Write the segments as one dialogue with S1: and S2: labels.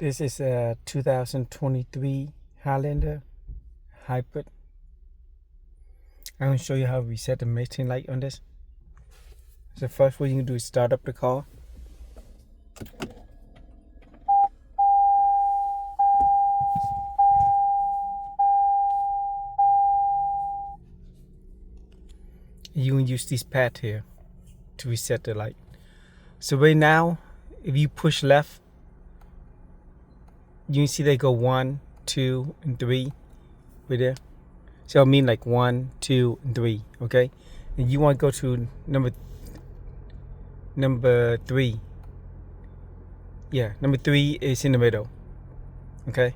S1: This is a 2023 Highlander Hybrid. I'm going to show you how we set the mating light on this. So first what you can do is start up the car. You can use this pad here to reset the light. So right now, if you push left, you can see they go 1, 2, and 3 right there. So I mean like 1, 2, and 3, okay? And you want to go to number 3. Yeah, number 3 is in the middle, okay?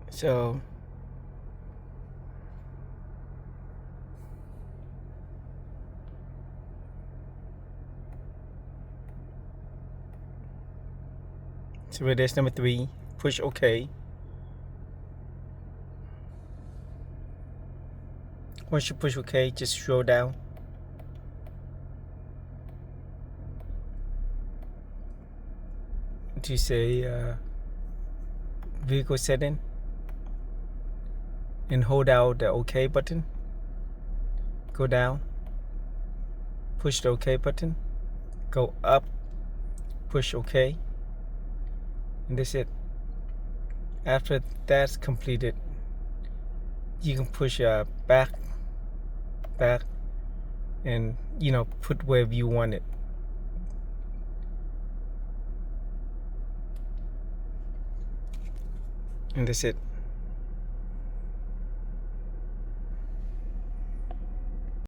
S1: So right there's number 3. Push OK. Once you push OK, just scroll down. To say vehicle setting, and hold out the OK button. Go down, push the OK button, go up, push OK, and that's it. After that's completed, you can push back, and put wherever you want it. And that's it.